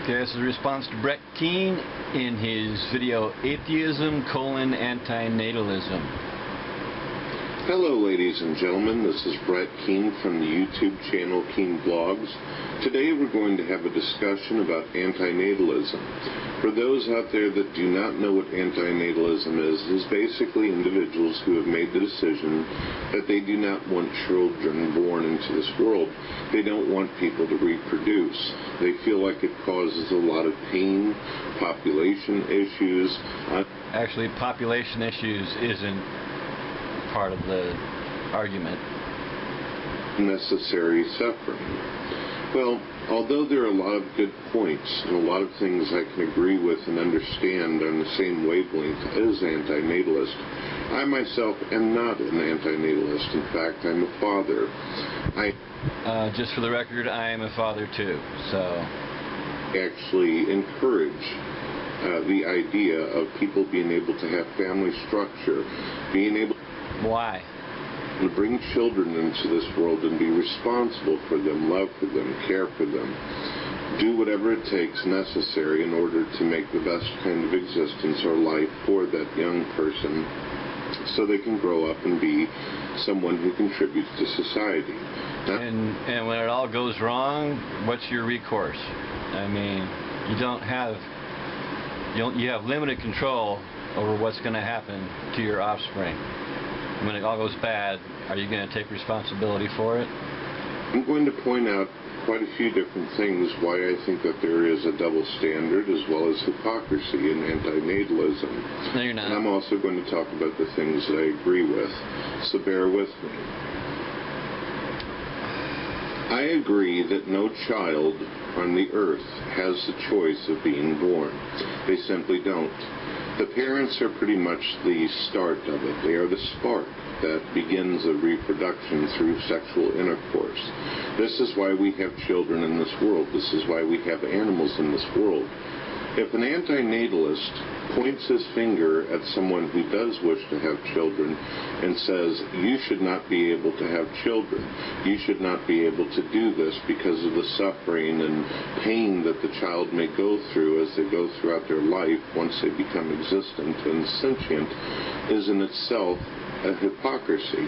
Okay, this is a response to Brett Keane in his video Atheism, Antinatalism. Hello ladies and gentlemen, this is Brett Keane from the YouTube channel keanevlogs. Today we're going to have a discussion about antinatalism. For those out there that do not know what antinatalism is, it is basically individuals who have made the decision that they do not want children born into this world. They don't want people to reproduce. They feel like it causes a lot of pain, population issues. Actually, population issues isn't part of the argument. Necessary suffering. Well, although there are a lot of good points and a lot of things I can agree with and understand on the same wavelength as antinatalist, I myself am not an antinatalist. In fact, I'm a father. Just for the record, I am a father too, so actually encourage the idea of people being able to have family structure, being able why? To bring children into this world and be responsible for them, love for them, care for them, do whatever it takes necessary in order to make the best kind of existence or life for that young person so they can grow up and be someone who contributes to society. And when it all goes wrong, what's your recourse? I mean, you have limited control over what's going to happen to your offspring. When it all goes bad, are you going to take responsibility for it? I'm going to point out quite a few different things why I think that there is a double standard as well as hypocrisy in antinatalism. No, you're not. And I'm also going to talk about the things that I agree with, so bear with me. I agree that no child on the earth has the choice of being born. They simply don't. The parents are pretty much the start of it. They are the spark that begins a reproduction through sexual intercourse. This is why we have children in this world. This is why we have animals in this world. If an antinatalist points his finger at someone who does wish to have children and says, you should not be able to have children, you should not be able to do this because of the suffering and pain that the child may go through as they go throughout their life once they become existent and sentient, is in itself a hypocrisy.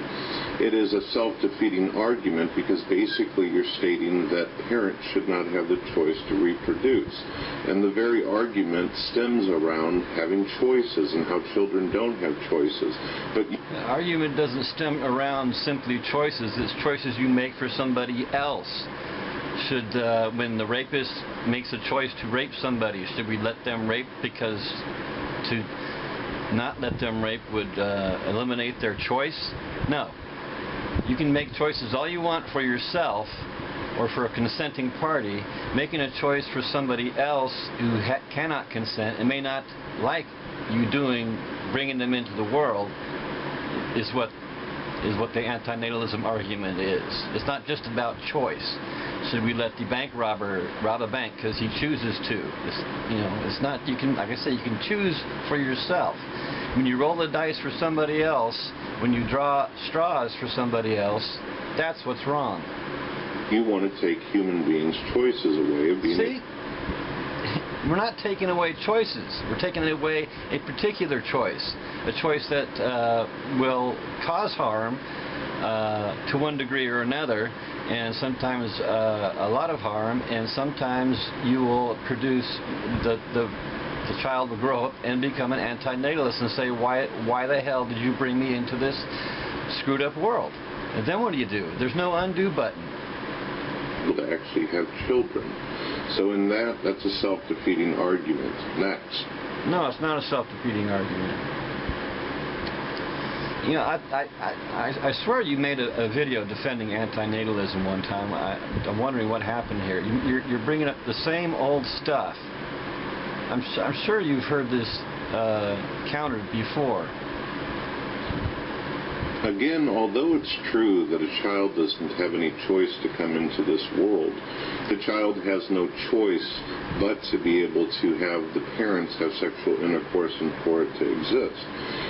It is a self-defeating argument because basically you're stating that parents should not have the choice to reproduce. And the very argument stems around having choices and how children don't have choices. But the argument doesn't stem around simply choices. It's choices you make for somebody else. When the rapist makes a choice to rape somebody, should we let them rape because to not let them rape would eliminate their choice? No. You can make choices all you want for yourself or for a consenting party. Making a choice for somebody else who cannot consent and may not like you bringing them into the world is what the antinatalism argument is. It's not just about choice. Should we let the bank robber rob a bank because he chooses to? It's not. You can, like I say, you can choose for yourself. When you roll the dice for somebody else, when you draw straws for somebody else, that's what's wrong. You want to take human beings' choices away of being. See? We're not taking away choices. We're taking away a particular choice. A choice that will cause harm to one degree or another, and sometimes a lot of harm, and sometimes you will produce the child will grow up and become an antinatalist and say, why the hell did you bring me into this screwed up world? And then what do? There's no undo button. To actually have children. So in that's a self-defeating argument. Next. No, it's not a self-defeating argument. I swear you made a video defending antinatalism one time. I'm wondering what happened here. You're bringing up the same old stuff. I'm sure you've heard this countered before. Again, although it's true that a child doesn't have any choice to come into this world, the child has no choice but to be able to have the parents have sexual intercourse and for it to exist.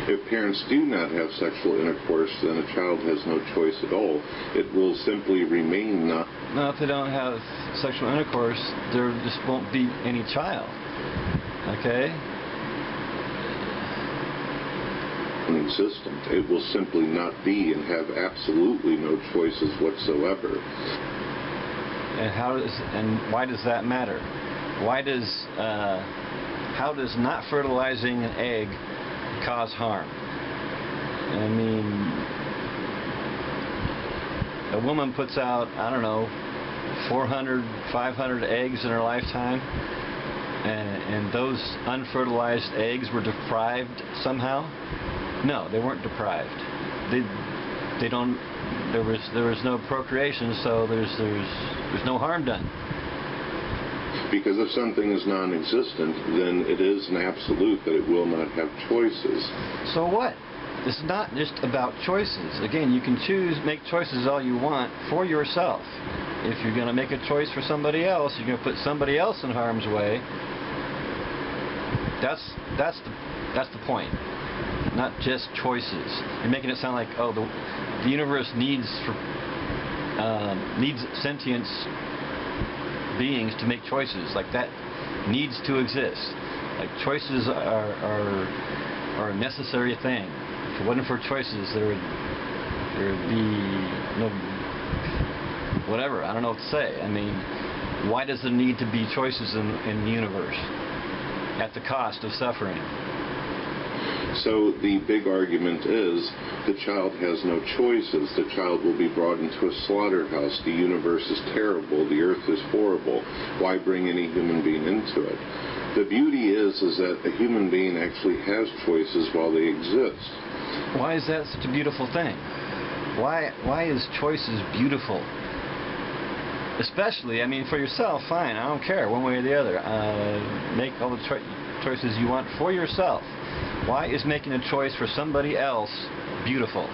If parents do not have sexual intercourse, then a child has no choice at all. It will simply remain not. Now, if they don't have sexual intercourse, there just won't be any child. Okay? Non-existent. It will simply not be and have absolutely no choices whatsoever. And why does that matter? How does not fertilizing an egg cause harm? I mean, a woman puts out, I don't know, 400, 500 eggs in her lifetime, and those unfertilized eggs were deprived somehow? No, they weren't deprived. They don't. There was no procreation, so there's no harm done. Because if something is non-existent, then it is an absolute that it will not have choices. So what? It's not just about choices. Again, you can make choices all you want for yourself. If you're going to make a choice for somebody else, you're going to put somebody else in harm's way. That's the point. Not just choices. You're making it sound like, oh, the universe needs sentient beings to make choices. Like that needs to exist. Like choices are a necessary thing. If it wasn't for choices, there would be no whatever. I don't know what to say. I mean, why does there need to be choices in the universe at the cost of suffering? So the big argument is the child has no choices. The child will be brought into a slaughterhouse. The universe is terrible. The earth is horrible. Why bring any human being into it? The beauty is that a human being actually has choices while they exist. Why is that such a beautiful thing? Why is choices beautiful? Especially, I mean, for yourself, fine. I don't care one way or the other. Make all the choices you want for yourself. Why is making a choice for somebody else beautiful?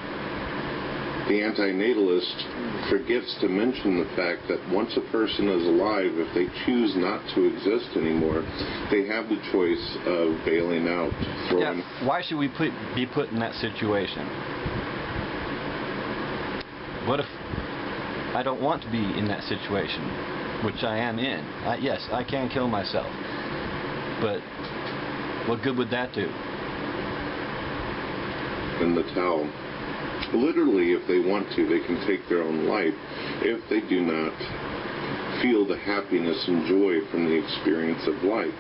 The antinatalist forgets to mention the fact that once a person is alive, if they choose not to exist anymore, they have the choice of bailing out. Why should we be put in that situation? What if I don't want to be in that situation, which I am in? Yes, I can kill myself, but what good would that do? In the towel. Literally, if they want to, they can take their own life if they do not feel the happiness and joy from the experience of life.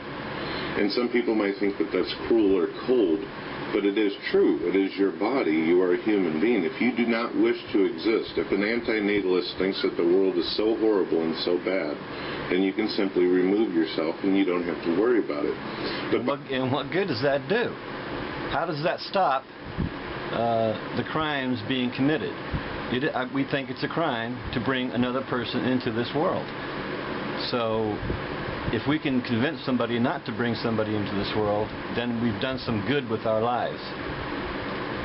And some people might think that that's cruel or cold, but it is true. It is your body. You are a human being. If you do not wish to exist, if an antinatalist thinks that the world is so horrible and so bad, then you can simply remove yourself and you don't have to worry about it. And what good does that do? How does that stop the crimes being committed? We think it's a crime to bring another person into this world. So if we can convince somebody not to bring somebody into this world, then we've done some good with our lives.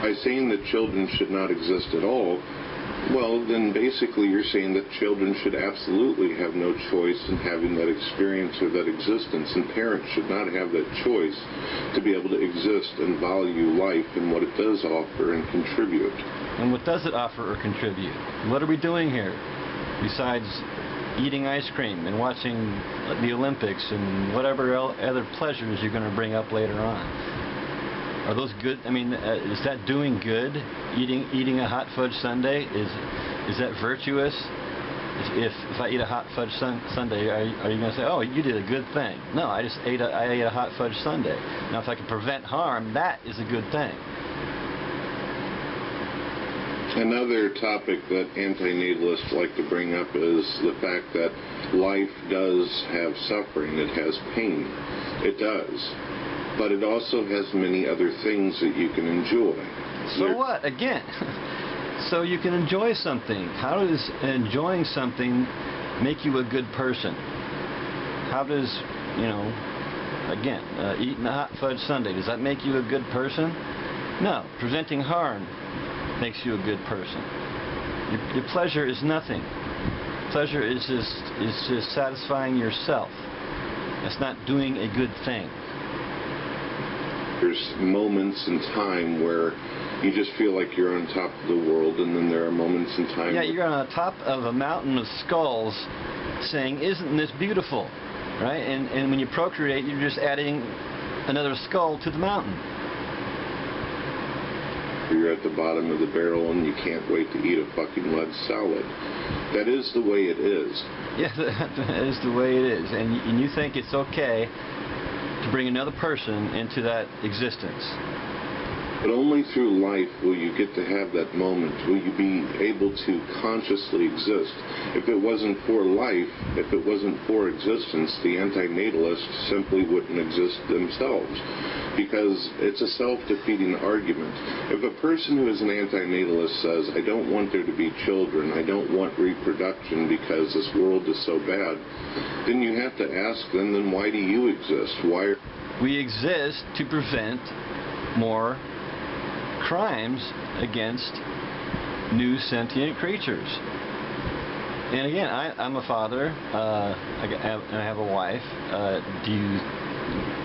By saying that children should not exist at all, well, then basically you're saying that children should absolutely have no choice in having that experience or that existence, and parents should not have that choice to be able to exist and value life and what it does offer and contribute. And what does it offer or contribute? What are we doing here besides eating ice cream and watching the Olympics and whatever other pleasures you're going to bring up later on? Are those good? I mean, is that doing good? Eating a hot fudge sundae, is that virtuous? If I eat a hot fudge sundae, are you going to say, oh, you did a good thing? No, I ate a hot fudge sundae. Now, if I can prevent harm, that is a good thing. Another topic that antinatalists like to bring up is the fact that life does have suffering. It has pain. It does. But it also has many other things that you can enjoy. So what? Again, so you can enjoy something. How does enjoying something make you a good person? How does, again, eating a hot fudge sundae, does that make you a good person? No. Preventing harm makes you a good person. Your pleasure is nothing. Pleasure is just satisfying yourself. It's not doing a good thing. There's moments in time where you just feel like you're on top of the world, and then there are moments in time... Yeah, you're on the top of a mountain of skulls saying, isn't this beautiful? Right? And when you procreate, you're just adding another skull to the mountain. You're at the bottom of the barrel and you can't wait to eat a fucking lead salad. That is the way it is. Yeah, that is the way it is. And you think it's okay to bring another person into that existence. But only through life will you get to have that moment. Will you be able to consciously exist? If it wasn't for life, if it wasn't for existence, the antinatalists simply wouldn't exist themselves. Because it's a self-defeating argument. If a person who is an antinatalist says, I don't want there to be children, I don't want reproduction because this world is so bad, then you have to ask them, then why do you exist? Why? We exist to prevent more crimes against new sentient creatures. And again, I'm a father. I have a wife. Do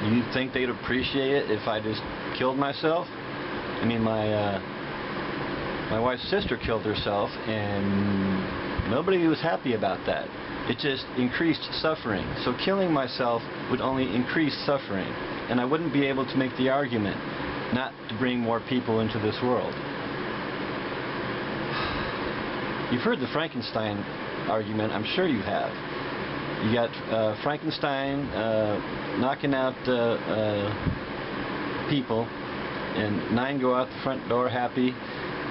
you think they'd appreciate it if I just killed myself? I mean, my wife's sister killed herself, and nobody was happy about that. It just increased suffering. So killing myself would only increase suffering, and I wouldn't be able to make the argument not to bring more people into this world. You've heard the Frankenstein argument, I'm sure you have. You got Frankenstein knocking out people, and 9 go out the front door happy,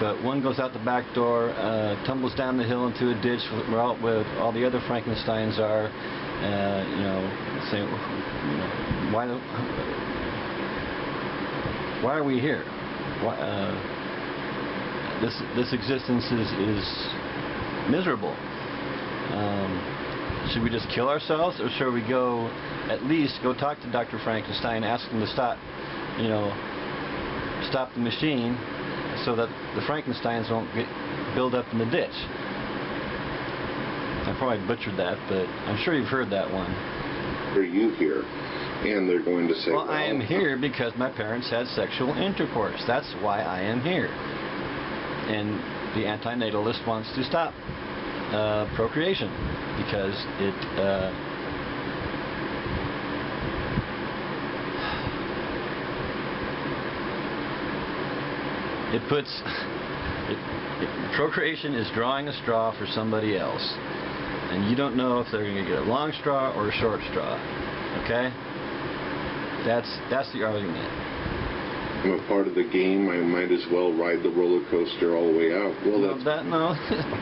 but 1 goes out the back door, tumbles down the hill into a ditch where all the other Frankensteins are, saying, why are we here? This existence is miserable. Should we just kill ourselves, or should we at least go talk to Dr. Frankenstein, ask him to stop the machine so that the Frankensteins won't build up in the ditch? I probably butchered that, but I'm sure you've heard that one. Are you here? And they're going to say, well, I am here because my parents had sexual intercourse. That's why I am here. And the antinatalist wants to stop procreation because procreation is drawing a straw for somebody else, and you don't know if they're going to get a long straw or a short straw. Okay? That's the argument. I'm a part of the game. I might as well ride the roller coaster all the way out. Well, no,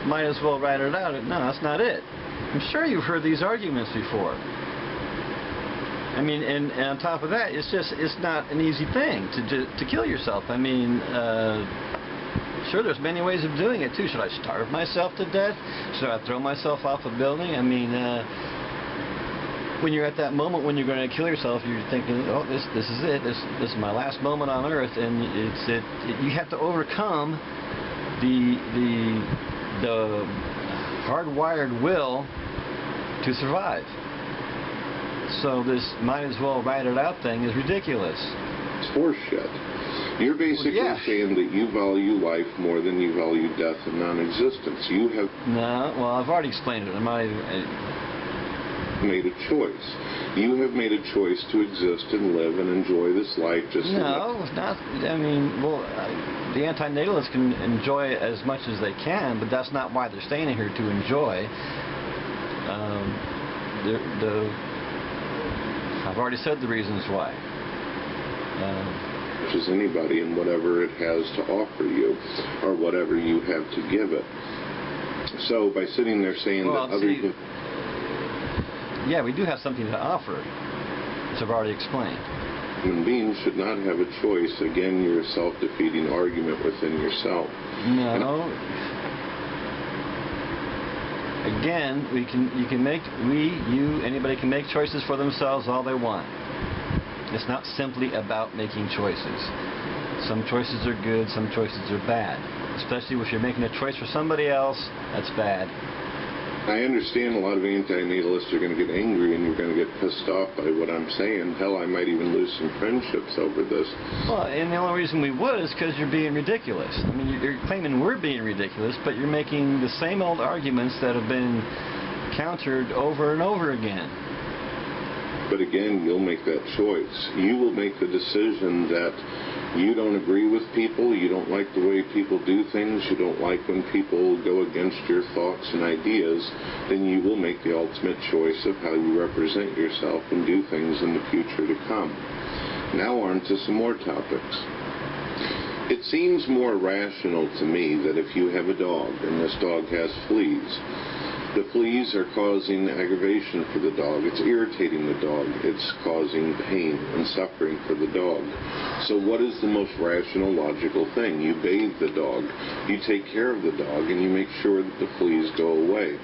might as well ride it out. No, that's not it. I'm sure you've heard these arguments before. I mean, and on top of that, it's not an easy thing to kill yourself. I mean, sure, there's many ways of doing it too. Should I starve myself to death? Should I throw myself off a building? I mean, when you're at that moment when you're going to kill yourself, you're thinking, oh, this is it. This is my last moment on Earth, and you have to overcome the hardwired will to survive. So this might as well ride it out thing is ridiculous. It's horseshit. You're basically saying that you value life more than you value death and non-existence. You have... No, well, I've already explained it. Made a choice. You have made a choice to exist and live and enjoy this life just... No, it's not. I mean, well, the antinatalists can enjoy as much as they can, but that's not why they're staying here to enjoy. I've already said the reasons why. Which is anybody and whatever it has to offer you, or whatever you have to give it. So by sitting there saying that other people... Yeah, we do have something to offer, as I've already explained. Human beings should not have a choice. Again, you're a self-defeating argument within yourself. No. Again, anybody can make choices for themselves all they want. It's not simply about making choices. Some choices are good, some choices are bad. especially if you're making a choice for somebody else. That's bad. I understand a lot of antinatalists are going to get angry and you're going to get pissed off by what I'm saying. Hell, I might even lose some friendships over this. Well, and the only reason we would is because you're being ridiculous. I mean, you're claiming we're being ridiculous, but you're making the same old arguments that have been countered over and over again. But again, you'll make that choice. You will make the decision that you don't agree with people, you don't like the way people do things, you don't like when people go against your thoughts and ideas, then you will make the ultimate choice of how you represent yourself and do things in the future to come. Now on to some more topics. It seems more rational to me that if you have a dog and this dog has fleas, the fleas are causing aggravation for the dog. It's irritating the dog. It's causing pain and suffering for the dog. So what is the most rational, logical thing? You bathe the dog, you take care of the dog, and you make sure that the fleas go away.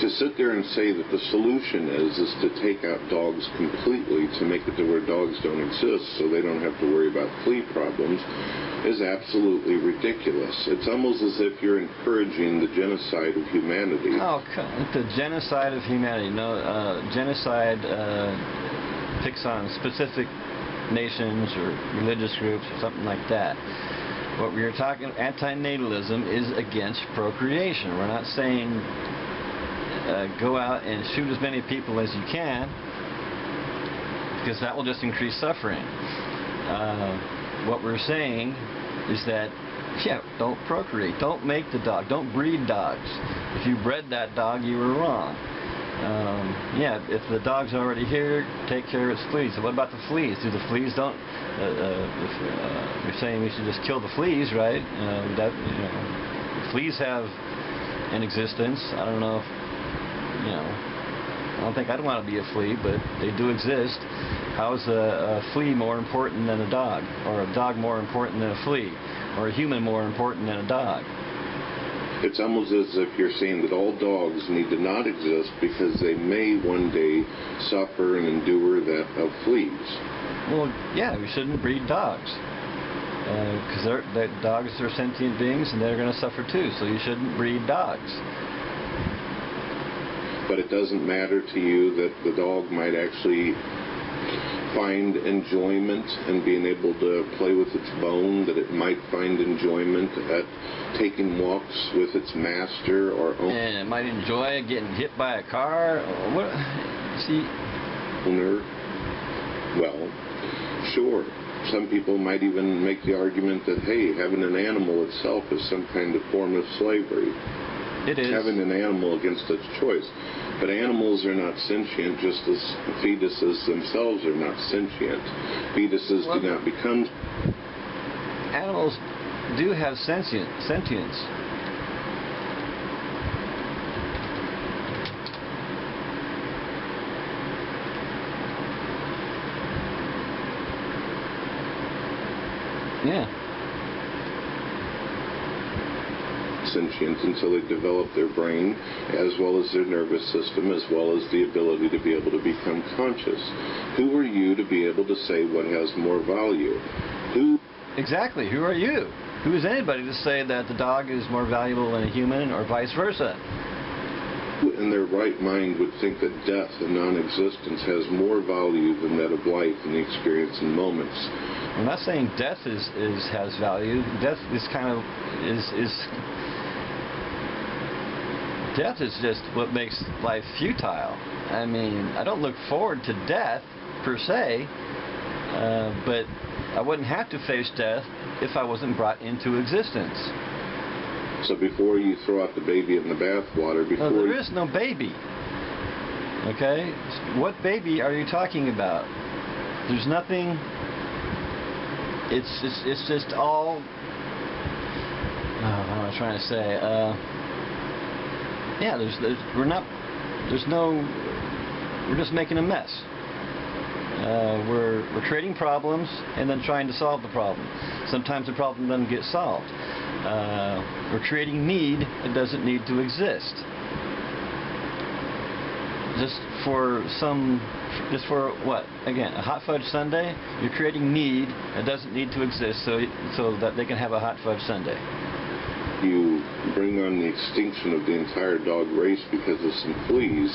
To sit there and say that the solution is to take out dogs completely, to make it to where dogs don't exist so they don't have to worry about flea problems, is absolutely ridiculous. It's almost as if you're encouraging the genocide of humanity. Oh, the genocide of humanity. No, genocide picks on specific nations or religious groups or something like that. What we are talking, antinatalism is against procreation. We're not saying go out and shoot as many people as you can, because that will just increase suffering. What we're saying is that, yeah, don't procreate. Don't make the dog. Don't breed dogs. If you bred that dog, you were wrong. Yeah, if the dog's already here, take care of its fleas. So what about the fleas? Do the fleas don't... you're saying we should just kill the fleas, right? Fleas have an existence. I don't know if, I don't think I'd want to be a flea, but they do exist. How is a flea more important than a dog? Or a dog more important than a flea? Or a human more important than a dog? It's almost as if you're saying that all dogs need to not exist because they may one day suffer and endure that of fleas. Well, yeah, we shouldn't breed dogs. Because dogs are sentient beings and they're going to suffer too, so you shouldn't breed dogs. But it doesn't matter to you that the dog might actually find enjoyment in being able to play with its bone, that it might find enjoyment at taking walks with its master or owner. And it might enjoy getting hit by a car. What? See? Owner. Well, sure. Some people might even make the argument that, hey, having an animal itself is some kind of form of slavery. It is. Having an animal against its choice. But animals are not sentient, just as fetuses themselves are not sentient. Fetuses do not become... Animals do have sentience. Yeah. Sentient until they develop their brain, as well as their nervous system, as well as the ability to be able to become conscious. Who are you to be able to say what has more value? Exactly. Who are you? Who is anybody to say that the dog is more valuable than a human, or vice versa? Who in their right mind would think that death and non-existence has more value than that of life and the experience in moments? I'm not saying death has value. Death is Death is just what makes life futile. I mean, I don't look forward to death, per se, but I wouldn't have to face death if I wasn't brought into existence. So before you throw out the baby in the bathwater, No, there is no baby. Okay? What baby are you talking about? There's nothing... It's just all... what am I trying to say? Yeah, we're just making a mess. We're creating problems and then trying to solve the problem. Sometimes the problem doesn't get solved. We're creating need that doesn't need to exist. Just for what? Again, a hot fudge sundae? You're creating need that doesn't need to exist so that they can have a hot fudge sundae. you bring on the extinction of the entire dog race because of some fleas,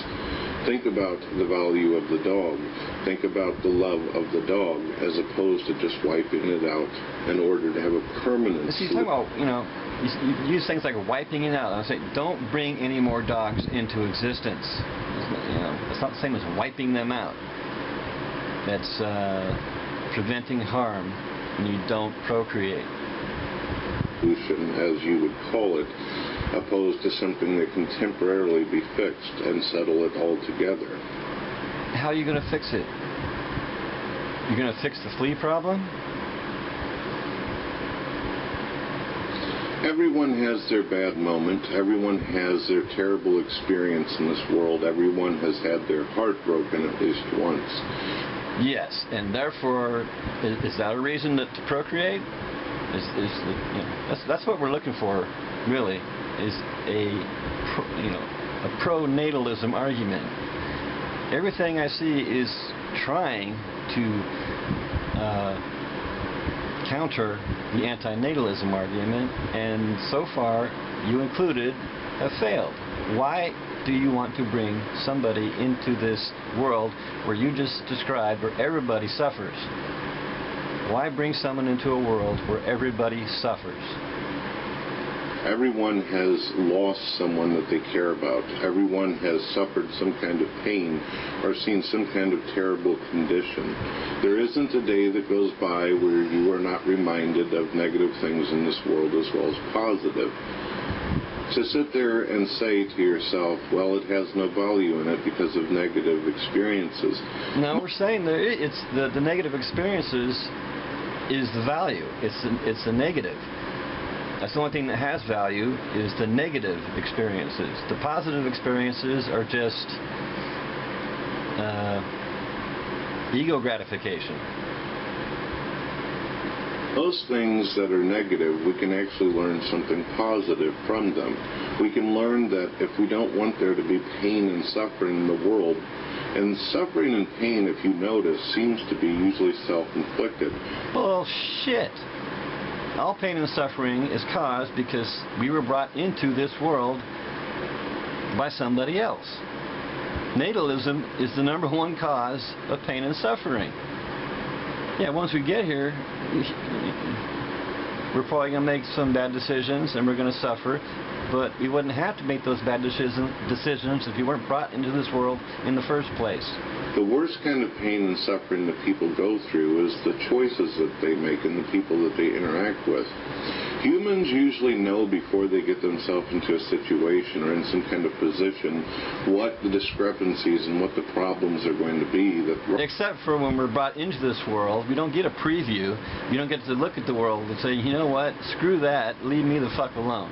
think about the value of the dog. Think about the love of the dog as opposed to just wiping it out in order to have a permanent See, you talk about, you use things like wiping it out. I say, don't bring any more dogs into existence. It's not the same as wiping them out. That's preventing harm when you don't procreate. Solution, as you would call it, opposed to something that can temporarily be fixed and settle it all together. How are you going to fix it? You're going to fix the flea problem? Everyone has their bad moment. Everyone has their terrible experience in this world. Everyone has had their heart broken at least once. Yes, and therefore, is that a reason to procreate? That's what we're looking for, really, is a pro-natalism argument. Everything I see is trying to counter the antinatalism argument, and so far, you included, have failed. Why do you want to bring somebody into this world where you just described where everybody suffers? Why bring someone into a world where everybody suffers? Everyone has lost someone that they care about. Everyone has suffered some kind of pain or seen some kind of terrible condition. There isn't a day that goes by where you are not reminded of negative things in this world as well as positive. To sit there and say to yourself, well, it has no value in it because of negative experiences. No, we're saying that it's the negative experiences is the value. It's the negative. That's the only thing that has value is the negative experiences. The positive experiences are just ego gratification. Those things that are negative, we can actually learn something positive from them. We can learn that if we don't want there to be pain and suffering in the world, and suffering and pain, if you notice, seems to be usually self-inflicted. Bullshit. All pain and suffering is caused because we were brought into this world by somebody else. Natalism is the #1 cause of pain and suffering. Yeah, once we get here, we're probably going to make some bad decisions and we're going to suffer, but we wouldn't have to make those bad decisions if you weren't brought into this world in the first place. The worst kind of pain and suffering that people go through is the choices that they make and the people that they interact with. Humans usually know before they get themselves into a situation or in some kind of position what the discrepancies and what the problems are going to be. Except for when we're brought into this world, we don't get a preview. You don't get to look at the world and say, you know what, screw that, leave me the fuck alone.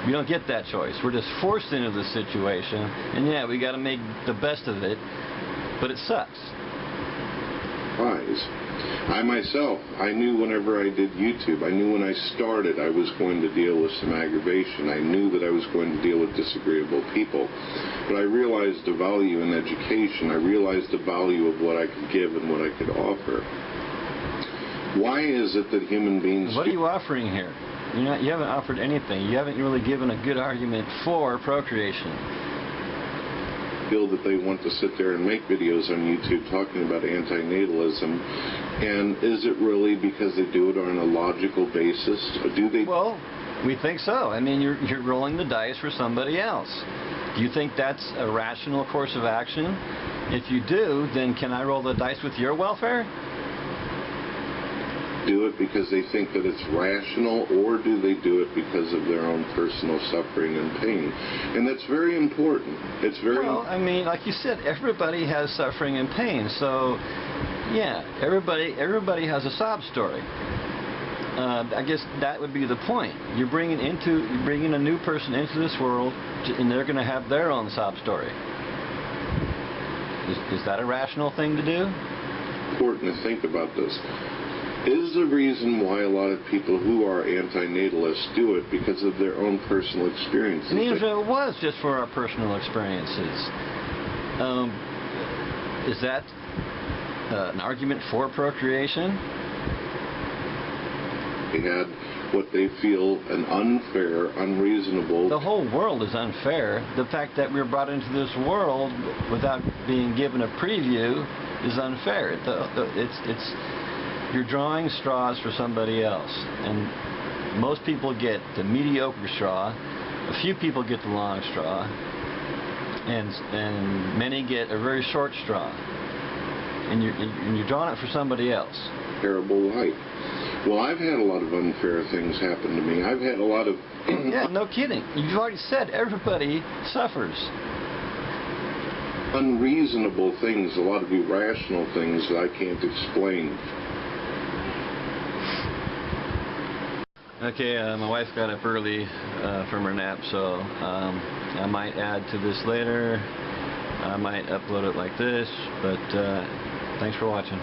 We don't get that choice. We're just forced into this situation, and yeah, we got to make the best of it, but it sucks. I myself, I knew whenever I did YouTube, I knew when I started I was going to deal with some aggravation. I knew that I was going to deal with disagreeable people. But I realized the value in education. I realized the value of what I could give and what I could offer. Why is it that human beings... What are you offering here? You haven't offered anything. You haven't really given a good argument for procreation. Feel that they want to sit there and make videos on YouTube talking about antinatalism, and is it really because they do it on a logical basis? Or do they? Well, we think so. I mean, you're rolling the dice for somebody else. Do you think that's a rational course of action? If you do, then can I roll the dice with your welfare? Do it because they think that it's rational, or do they do it because of their own personal suffering and pain? And that's very important. It's very... Well, I mean, like you said, everybody has suffering and pain. So, yeah, everybody has a sob story. I guess that would be the point. You're bringing a new person into this world, and they're going to have their own sob story. Is that a rational thing to do? Important to think about this. Is the reason why a lot of people who are antinatalists do it because of their own personal experiences. And even if it was just for our personal experiences, is that an argument for procreation? They had what they feel an unfair, unreasonable... The whole world is unfair. The fact that we're brought into this world without being given a preview is unfair. You're drawing straws for somebody else, and most people get the mediocre straw. A few people get the long straw, and many get a very short straw. And you're drawing it for somebody else. Terrible life. Well, I've had a lot of unfair things happen to me. I've had a lot of... Yeah, no kidding. You've already said everybody suffers. Unreasonable things, a lot of irrational things that I can't explain. Okay, my wife got up early from her nap, so I might add to this later. I might upload it like this, but thanks for watching.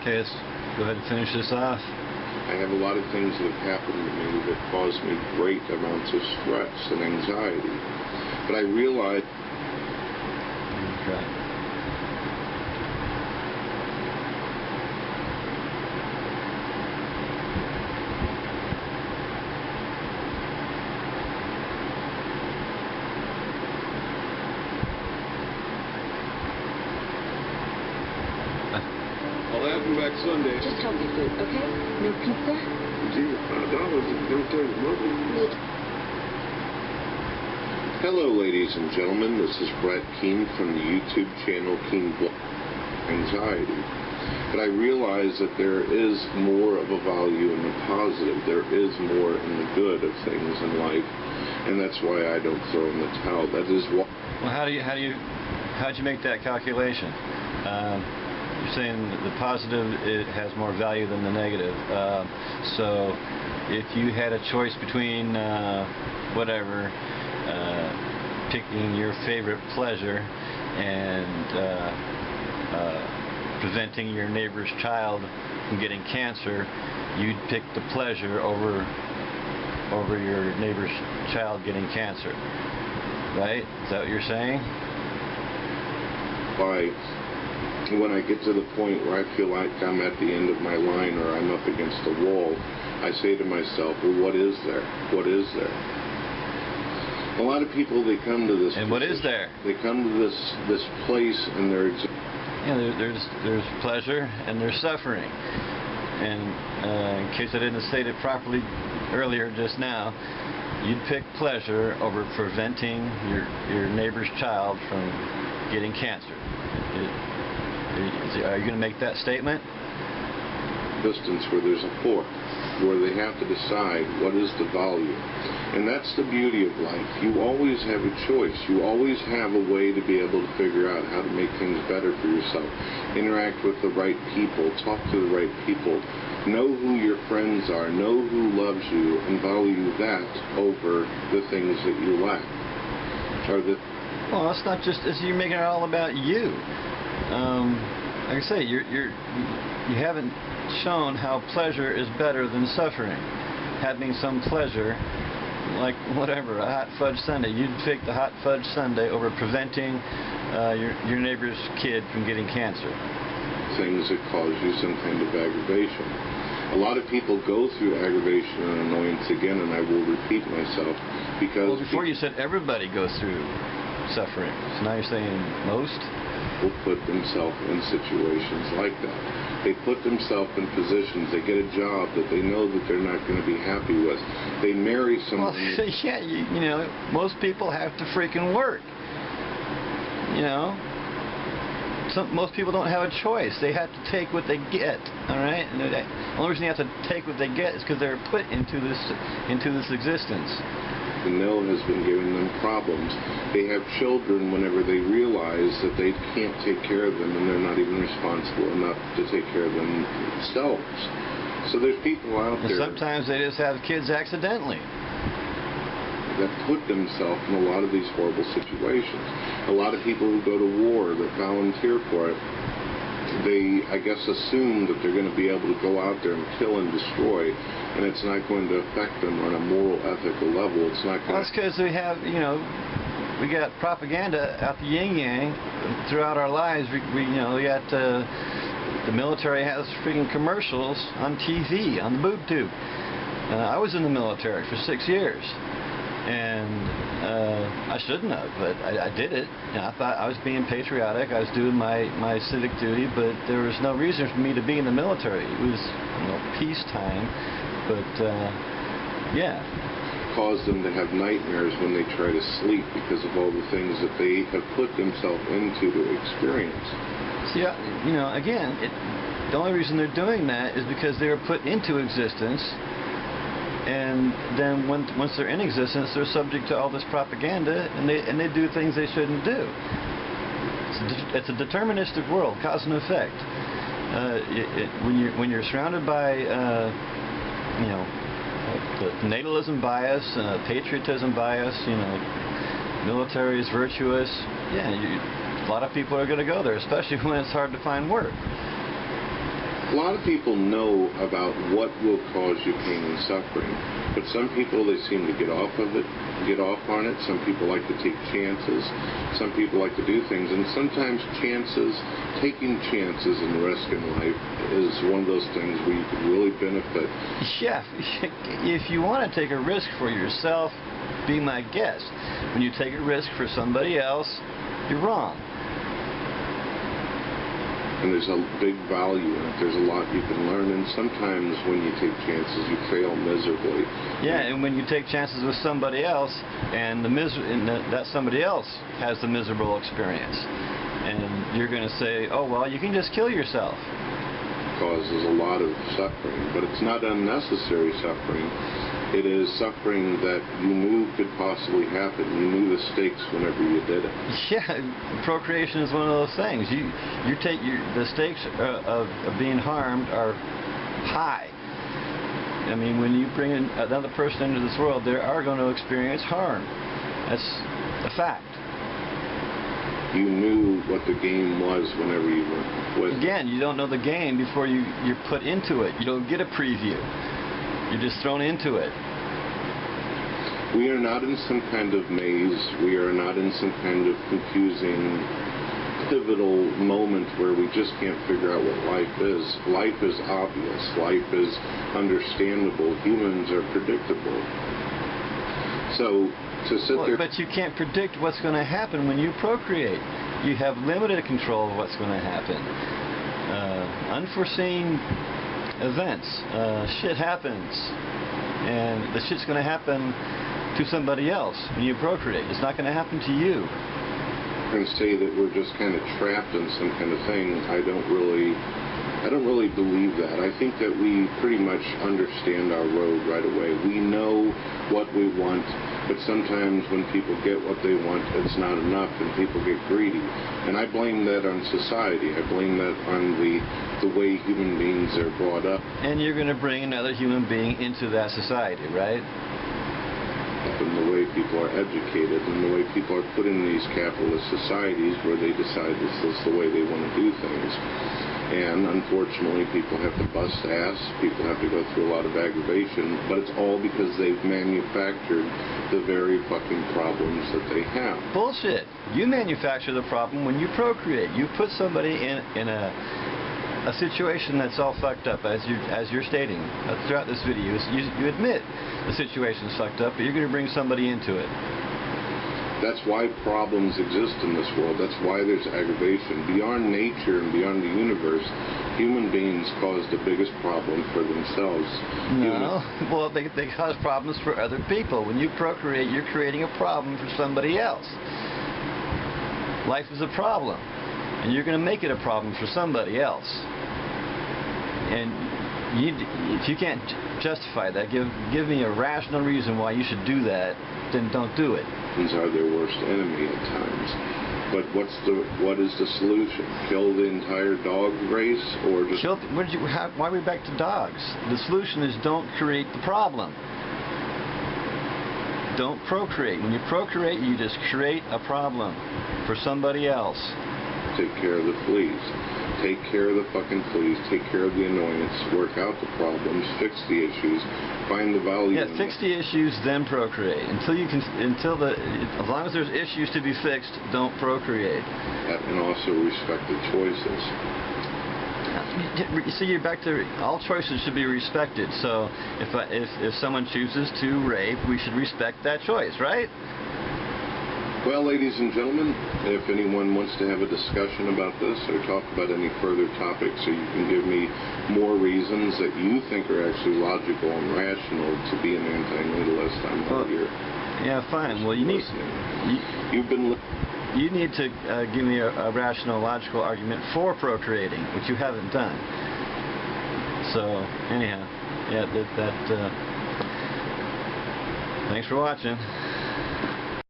Okay, let's go ahead and finish this off. I have a lot of things that have happened to me that cause me great amounts of stress and anxiety. But I realize... Okay. I'll have them back Sunday. Just healthy food, okay? No pizza? Gee, $5 is no time to move. Hello, ladies and gentlemen. This is Brett Keane from the YouTube channel keanevlogs Anxiety. But I realize that there is more of a value in the positive. There is more in the good of things in life, and that's why I don't throw in the towel. That is why. Well, how'd you make that calculation? You're saying the positive, it has more value than the negative. So if you had a choice between whatever, picking your favorite pleasure and preventing your neighbor's child from getting cancer, you'd pick the pleasure over your neighbor's child getting cancer, right? Is that what you're saying? Right. When I get to the point where I feel like I'm at the end of my line or I'm up against the wall, I say to myself, well, what is there? What is there? A lot of people, they come to this... And what is there? They come to this place and they're... There's pleasure and there's suffering. And in case I didn't state it properly earlier just now, you'd pick pleasure over preventing your neighbor's child from getting cancer. Are you going to make that statement? Distance where there's a fork, where they have to decide what is the value. And that's the beauty of life. You always have a choice. You always have a way to be able to figure out how to make things better for yourself. Interact with the right people. Talk to the right people. Know who your friends are. Know who loves you, and value that over the things that you lack. Well, it's not just... You're making it all about you. Like I say, you haven't shown how pleasure is better than suffering. Having some pleasure, like whatever, a hot fudge sundae, you'd pick the hot fudge sundae over preventing your neighbor's kid from getting cancer. Things that cause you some kind of aggravation. A lot of people go through aggravation and annoyance again, and I will repeat myself because... Well, before you said everybody goes through suffering, so now you're saying most? Will put themselves in situations like that. They put themselves in positions, they get a job that they know that they're not going to be happy with. They marry someone... Well, yeah, you know, most people have to freaking work. You know? Most people don't have a choice. They have to take what they get, all right? And the only reason they have to take what they get is because they're put into this existence. The mill has been giving them problems. They have children whenever they realize that they can't take care of them and they're not even responsible enough to take care of themselves. So there's people out there... Sometimes they just have kids accidentally. That put themselves in a lot of these horrible situations. A lot of people who go to war that volunteer for it, they, I guess, assume that they're going to be able to go out there and kill and destroy, and it's not going to affect them on a moral, ethical level. It's not going to... Well, that's because we have, you know, we got propaganda out the yin-yang throughout our lives. We got the military has freaking commercials on TV, on the boob tube. I was in the military for 6 years, and I shouldn't have, but I did it. And I thought I was being patriotic. I was doing my civic duty, but there was no reason for me to be in the military. It was, peacetime, but yeah. Cause them to have nightmares when they try to sleep because of all the things that they have put themselves into to experience. See, again, the only reason they're doing that is because they were put into existence, and then once they're in existence, they're subject to all this propaganda, and they do things they shouldn't do. It's a deterministic world, cause and effect. When you're surrounded by the natalism bias, patriotism bias, military is virtuous. Yeah, a lot of people are going to go there, especially when it's hard to find work. A lot of people know about what will cause you pain and suffering, but some people, they seem to get off on it. Some people like to take chances. Some people like to do things, and sometimes taking chances and risk in life is one of those things where you could really benefit. Yeah, if you want to take a risk for yourself, be my guest. When you take a risk for somebody else, you're wrong. And there's a big value in it. There's a lot you can learn, and sometimes when you take chances, you fail miserably. Yeah, and when you take chances with somebody else, and that somebody else has the miserable experience, and you're going to say, oh, well, you can just kill yourself. Causes a lot of suffering, but it's not unnecessary suffering. It is suffering that you knew could possibly happen. You knew the stakes whenever you did it. Yeah, procreation is one of those things. The stakes of being harmed are high. I mean, when you bring another person into this world, they are going to experience harm. That's a fact. You knew what the game was whenever you went with. Again, you don't know the game before you're put into it. You don't get a preview. You're just thrown into it. We are not in some kind of maze. We are not in some kind of confusing, pivotal moment where we just can't figure out what life is. Life is obvious. Life is understandable. Humans are predictable. So, to sit there... But you can't predict what's going to happen when you procreate. You have limited control of what's going to happen. Unforeseen events. Shit happens, and the shit's going to happen to somebody else when you procreate. It's not going to happen to you. And say that we're just kind of trapped in some kind of thing. I don't really believe that. I think that we pretty much understand our road right away. We know what we want, but sometimes when people get what they want, it's not enough, and people get greedy. And I blame that on society. I blame that on the way human beings are brought up. And you're going to bring another human being into that society, right? And the way people are educated, and the way people are put in these capitalist societies where they decide this is the way they want to do things. And unfortunately, people have to bust ass, people have to go through a lot of aggravation, but it's all because they've manufactured the very fucking problems that they have. Bullshit. You manufacture the problem when you procreate. You put somebody in a situation that's all fucked up, as you're stating throughout this video. You admit the situation's fucked up, but you're going to bring somebody into it. That's why problems exist in this world. That's why there's aggravation. Beyond nature and beyond the universe, human beings cause the biggest problem for themselves. No. Well, they cause problems for other people. When you procreate, you're creating a problem for somebody else. Life is a problem, and you're going to make it a problem for somebody else. And if you can't justify that, give me a rational reason why you should do that, then don't do it. Are their worst enemy at times. But what is the solution? Kill the entire dog race, or just... Why are we back to dogs? The solution is don't create the problem. Don't procreate. When you procreate, you just create a problem for somebody else. Take care of the fleas. Take care of the fucking fleas. Take care of the annoyance. Work out the problems. Fix the issues. Find the value. Yeah, fix the issues, then procreate. As long as there's issues to be fixed, don't procreate. And also respect the choices. you see, you're back to all choices should be respected. So if someone chooses to rape, we should respect that choice, right? Well, ladies and gentlemen, if anyone wants to have a discussion about this or talk about any further topics, or you can give me more reasons that you think are actually logical and rational to be an anti-natalist, I'm all here. Yeah, fine. Well, you need to give me a rational, logical argument for procreating, which you haven't done. So, anyhow, yeah, thanks for watching.